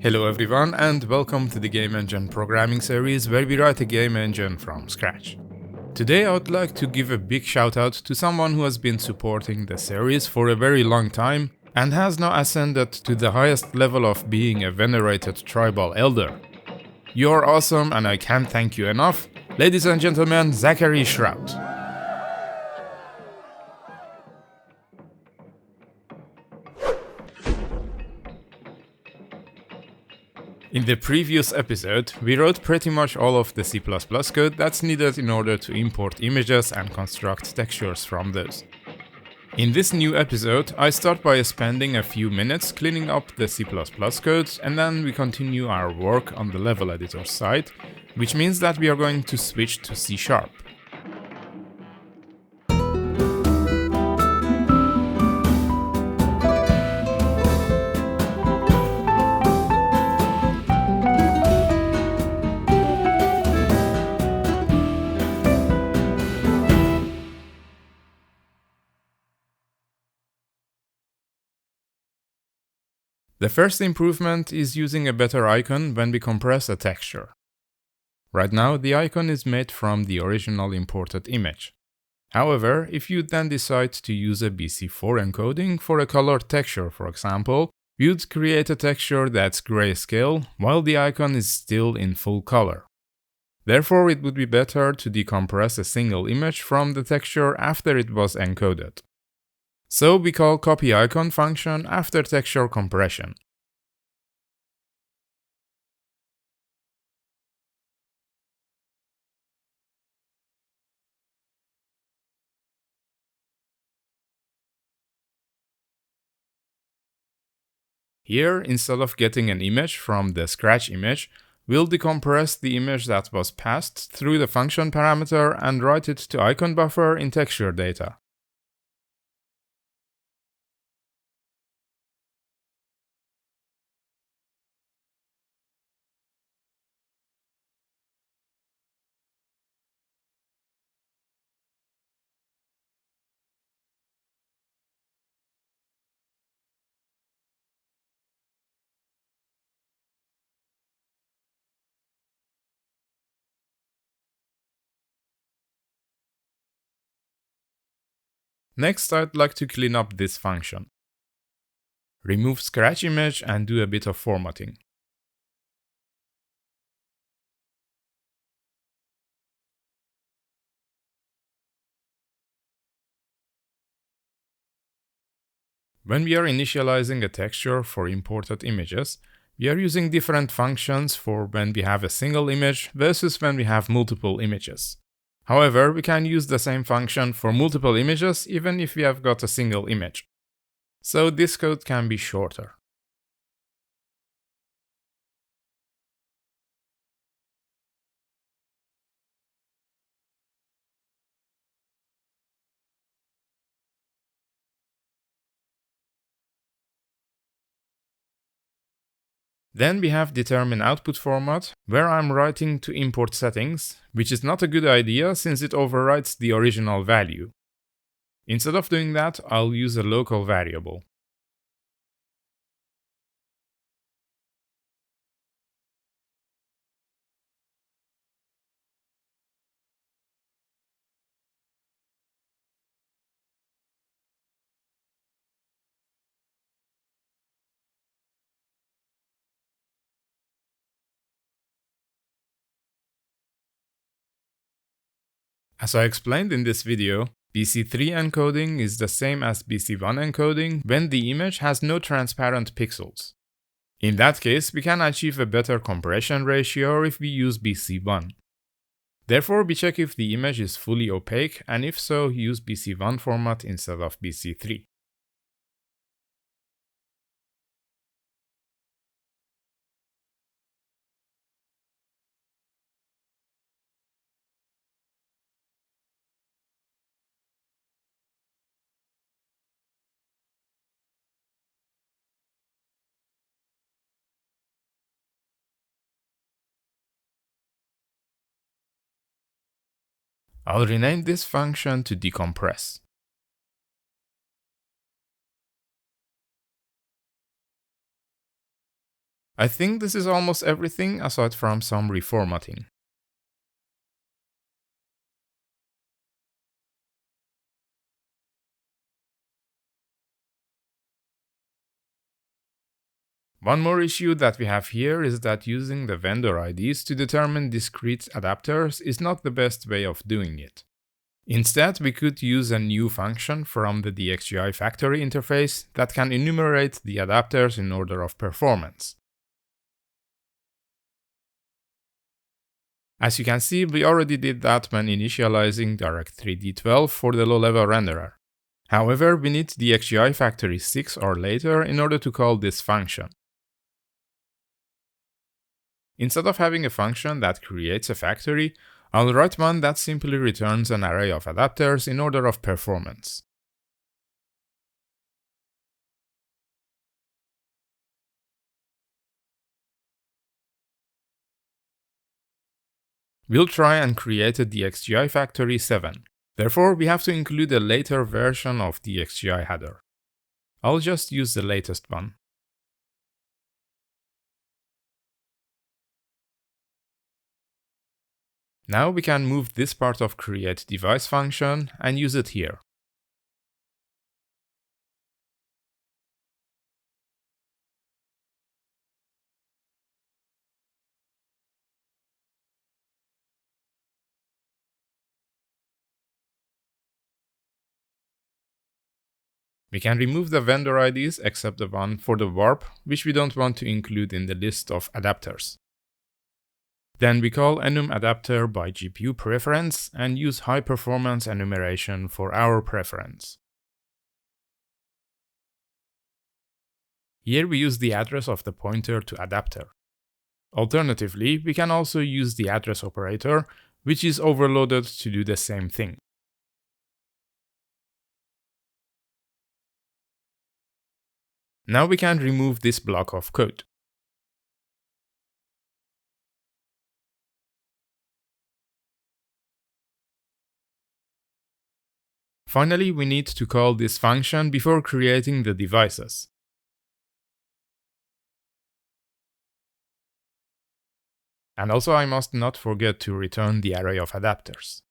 Hello everyone and welcome to the Game Engine programming series where we write a game engine from scratch. Today I would like to give a big shout out to someone who has been supporting the series for a very long time and has now ascended to the highest level of being a venerated tribal elder. You're awesome and I can't thank you enough. Ladies and gentlemen, Zachary Shrout. In the previous episode, we wrote pretty much all of the C++ code that's needed in order to import images and construct textures from those. In this new episode, I start by spending a few minutes cleaning up the C++ code, and then we continue our work on the level editor side, which means that we are going to switch to C#. The first improvement is using a better icon when we compress a texture. Right now, the icon is made from the original imported image. However, if you then decide to use a BC4 encoding for a colored texture, for example, you'd create a texture that's grayscale while the icon is still in full color. Therefore, it would be better to decompress a single image from the texture after it was encoded. So we call copyIcon function after texture compression. Here, instead of getting an image from the scratch image, we'll decompress the image that was passed through the function parameter and write it to icon buffer in texture data. Next, I'd like to clean up this function. Remove scratch image and do a bit of formatting. When we are initializing a texture for imported images, we are using different functions for when we have a single image versus when we have multiple images. However, we can use the same function for multiple images even if we have got a single image. So this code can be shorter. Then we have determine output format, where I'm writing to import settings, which is not a good idea since it overwrites the original value. Instead of doing that, I'll use a local variable. As I explained in this video, BC3 encoding is the same as BC1 encoding when the image has no transparent pixels. In that case, we can achieve a better compression ratio if we use BC1. Therefore, we check if the image is fully opaque, and if so, use BC1 format instead of BC3. I'll rename this function to decompress. I think this is almost everything aside from some reformatting. One more issue that we have here is that using the vendor IDs to determine discrete adapters is not the best way of doing it. Instead, we could use a new function from the DXGI factory interface that can enumerate the adapters in order of performance. As you can see, we already did that when initializing Direct3D 12 for the low-level renderer. However, we need DXGI factory 6 or later in order to call this function. Instead of having a function that creates a factory, I'll write one that simply returns an array of adapters in order of performance. We'll try and create a DXGI factory 7. Therefore, we have to include a later version of DXGI header. I'll just use the latest one. Now we can move this part of createDevice function and use it here. We can remove the vendor IDs except the one for the warp, which we don't want to include in the list of adapters. Then we call enumAdapter by GPU preference and use high performance enumeration for our preference. Here we use the address of the pointer to adapter. Alternatively, we can also use the address operator, which is overloaded to do the same thing. Now we can remove this block of code. Finally, we need to call this function before creating the devices. And also I must not forget to return the array of adapters.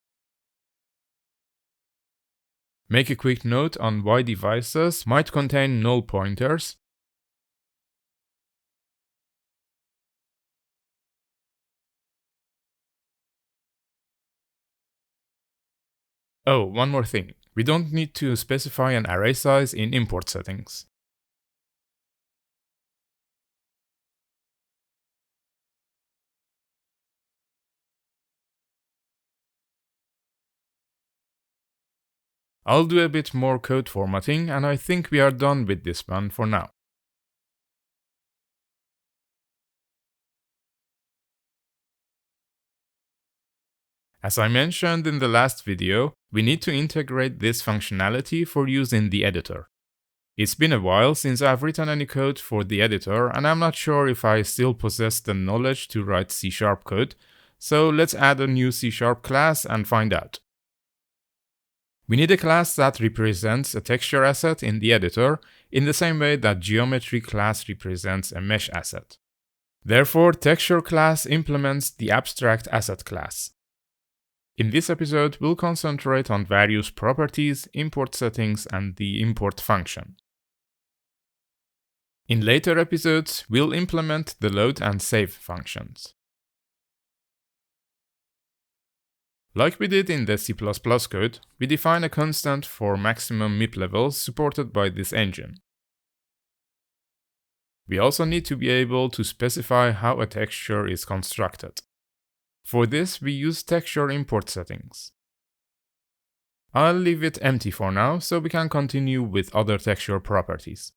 Make a quick note on why devices might contain null pointers. Oh, one more thing. We don't need to specify an array size in import settings. I'll do a bit more code formatting and I think we are done with this one for now. As I mentioned in the last video, we need to integrate this functionality for use in the editor. It's been a while since I've written any code for the editor and I'm not sure if I still possess the knowledge to write C# code, so let's add a new C# class and find out. We need a class that represents a texture asset in the editor in the same way that geometry class represents a mesh asset. Therefore, texture class implements the abstract asset class. In this episode, we'll concentrate on various properties, import settings, and the import function. In later episodes, we'll implement the load and save functions. Like we did in the C++ code, we define a constant for maximum MIP levels supported by this engine. We also need to be able to specify how a texture is constructed. For this, we use texture import settings. I'll leave it empty for now so we can continue with other texture properties.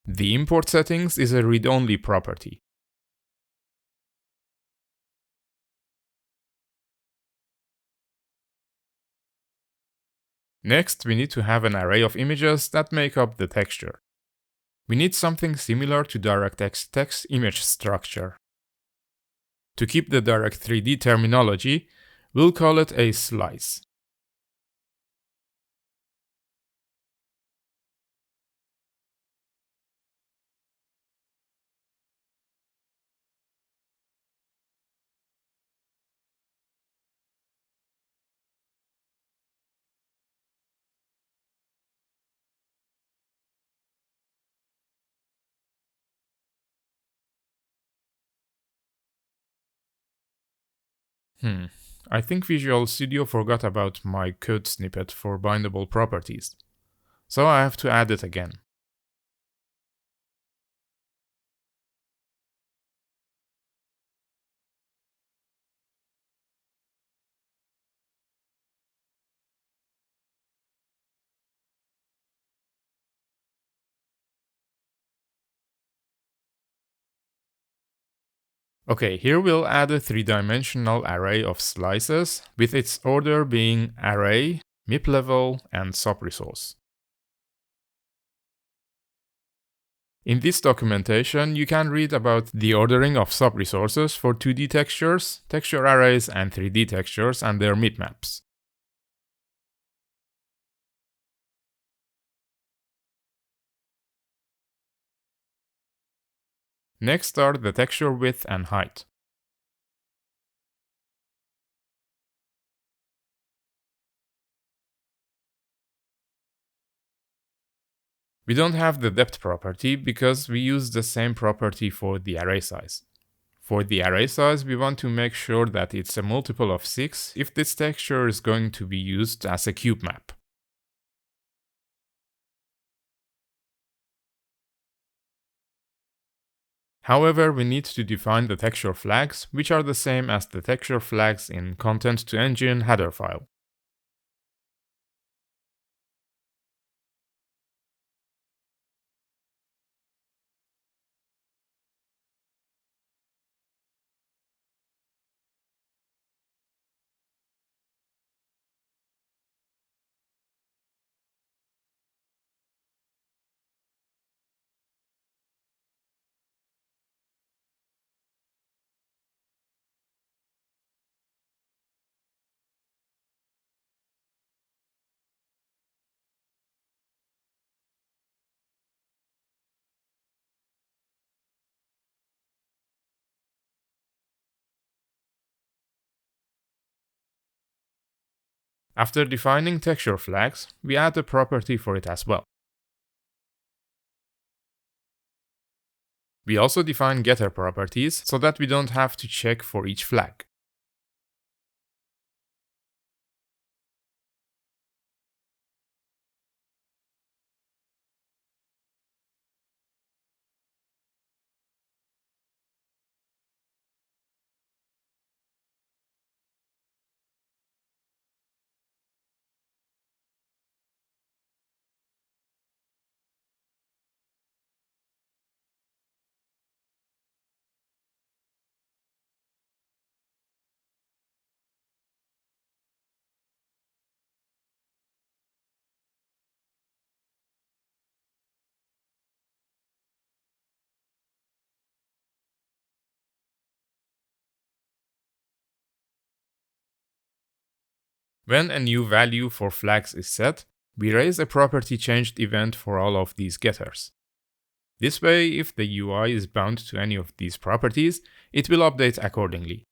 The import settings is a read-only property. Next, we need to have an array of images that make up the texture. We need something similar to DirectX text image structure. To keep the Direct3D terminology, we'll call it a slice. I think Visual Studio forgot about my code snippet for bindable properties, so I have to add it again. Okay, here we'll add a three-dimensional array of slices, with its order being array, MIP level, and sub-resource. In this documentation, you can read about the ordering of sub-resources for 2D textures, texture arrays, and 3D textures and their MIP maps. Next are the texture width and height. We don't have the depth property because we use the same property for the array size. For the array size, we want to make sure that it's a multiple of 6 if this texture is going to be used as a cube map. However, we need to define the texture flags, which are the same as the texture flags in content to engine header file. After defining texture flags, we add a property for it as well. We also define getter properties so that we don't have to check for each flag. When a new value for flags is set, we raise a property changed event for all of these getters. This way, if the UI is bound to any of these properties, it will update accordingly.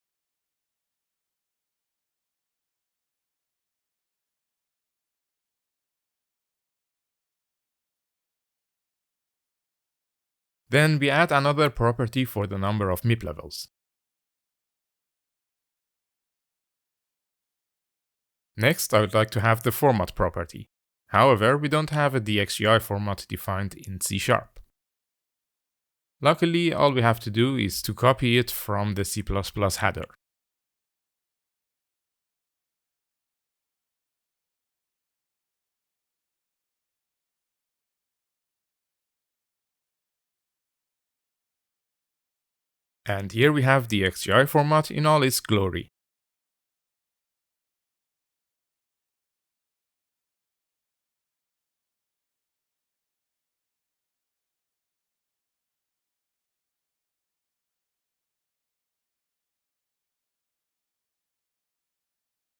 Then we add another property for the number of MIP levels. Next, I would like to have the format property. However, we don't have a DXGI format defined in C#. Luckily, all we have to do is to copy it from the C++ header. And here we have the DXGI format in all its glory.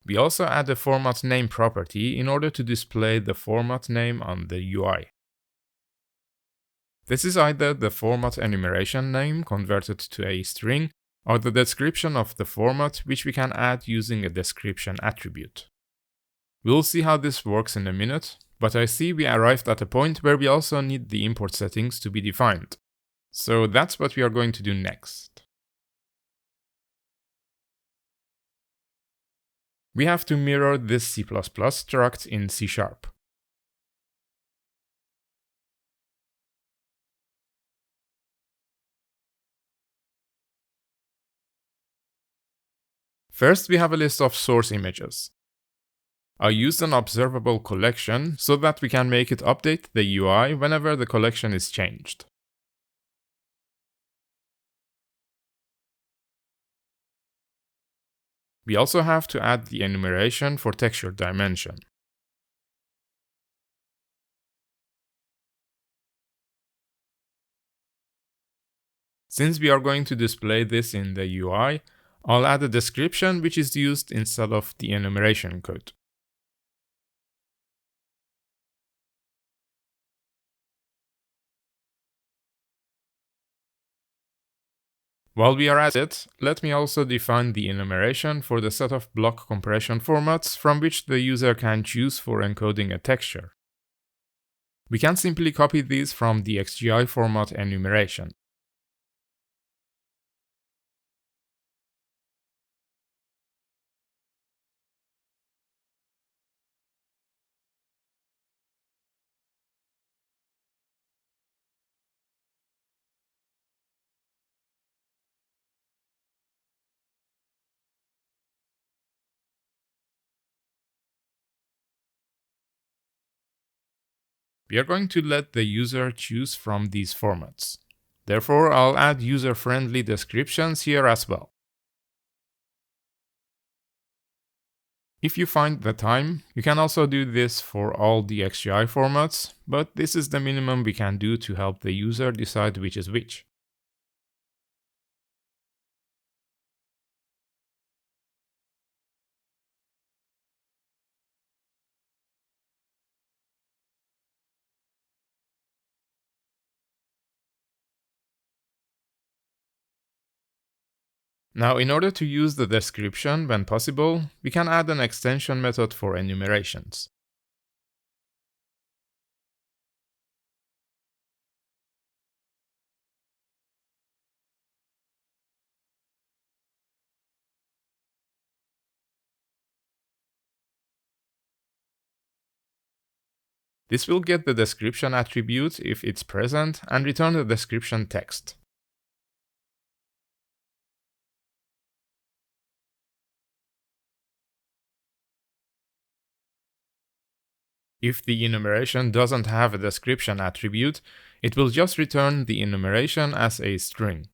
We also add a format name property in order to display the format name on the UI. This is either the format enumeration name converted to a string, or the description of the format, which we can add using a description attribute. We'll see how this works in a minute, but I see we arrived at a point where we also need the import settings to be defined. So that's what we are going to do next. we have to mirror this C++ struct in C#. First, we have a list of source images. I used an observable collection so that we can make it update the UI whenever the collection is changed. We also have to add the enumeration for texture dimension. Since we are going to display this in the UI, I'll add a description which is used instead of the enumeration code. While we are at it, let me also define the enumeration for the set of block compression formats from which the user can choose for encoding a texture. We can simply copy these from the XGI format enumeration. We are going to let the user choose from these formats. Therefore, I'll add user-friendly descriptions here as well. If you find the time, you can also do this for all the XGI formats, but this is the minimum we can do to help the user decide which is which. Now, in order to use the description when possible, we can add an extension method for enumerations. This will get the description attribute if it's present and return the description text. If the enumeration doesn't have a description attribute, it will just return the enumeration as a string.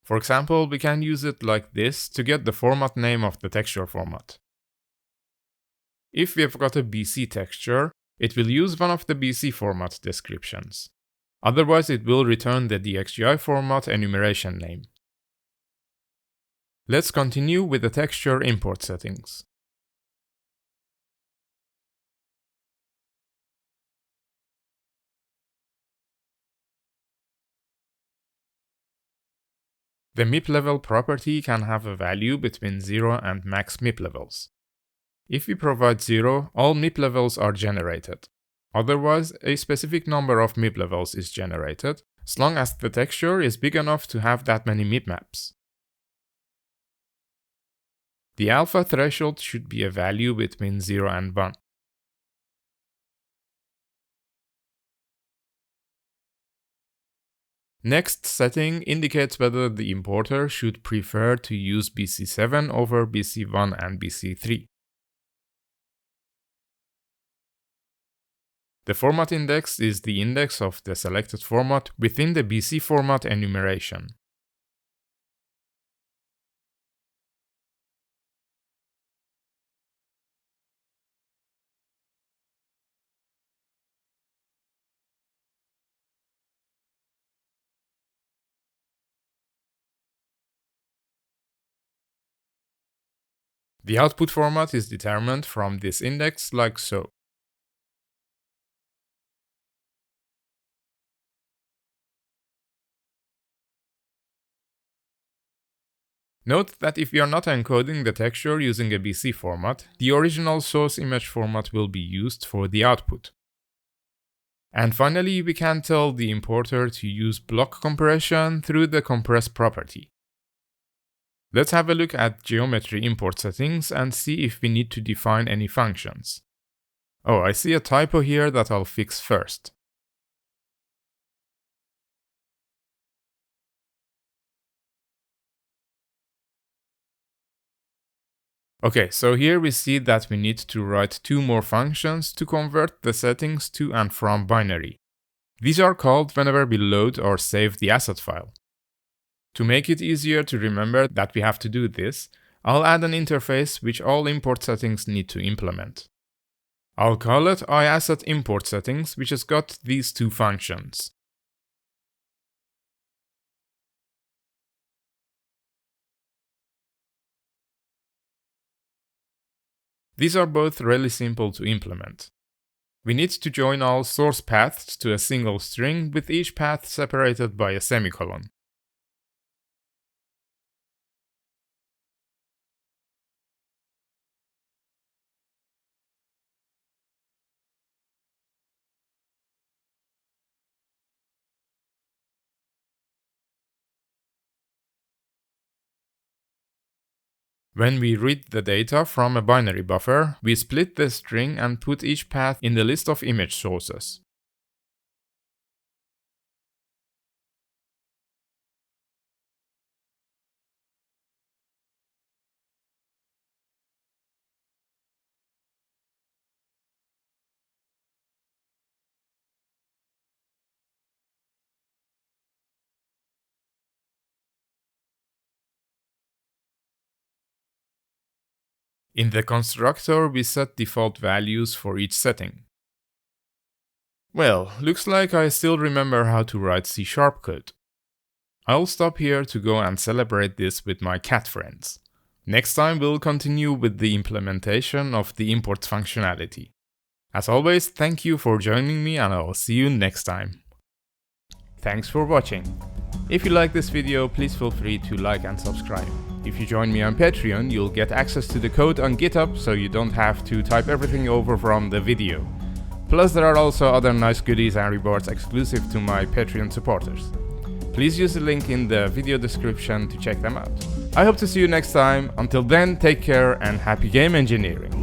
For example, we can use it like this to get the format name of the texture format. If we've got a BC texture, it will use one of the BC format descriptions. Otherwise, it will return the DXGI format enumeration name. Let's continue with the texture import settings. The MIP level property can have a value between 0 and max MIP levels. If we provide 0, all MIP levels are generated. Otherwise, a specific number of MIP levels is generated, as long as the texture is big enough to have that many MIP maps. The alpha threshold should be a value between 0 and 1. Next setting indicates whether the importer should prefer to use BC7 over BC1 and BC3. The format index is the index of the selected format within the BC format enumeration. The output format is determined from this index like so. Note that if we are not encoding the texture using a BC format, the original source image format will be used for the output. And finally, we can tell the importer to use block compression through the compress property. Let's have a look at geometry import settings and see if we need to define any functions. Oh, I see a typo here that I'll fix first. Okay, so here we see that we need to write two more functions to convert the settings to and from binary. These are called whenever we load or save the asset file. To make it easier to remember that we have to do this, I'll add an interface which all import settings need to implement. I'll call it iAssetImportSettings, which has got these two functions. These are both really simple to implement. We need to join all source paths to a single string with each path separated by a semicolon. When we read the data from a binary buffer, we split the string and put each path in the list of image sources. In the constructor, we set default values for each setting. Well, looks like I still remember how to write C# code. I'll stop here to go and celebrate this with my cat friends. Next time we'll continue with the implementation of the import functionality. As always, thank you for joining me and I'll see you next time. Thanks for watching. If you like this video, please feel free to like and subscribe. If you join me on Patreon, you'll get access to the code on GitHub so you don't have to type everything over from the video. Plus there are also other nice goodies and rewards exclusive to my Patreon supporters. Please use the link in the video description to check them out. I hope to see you next time. Until then, take care and happy game engineering!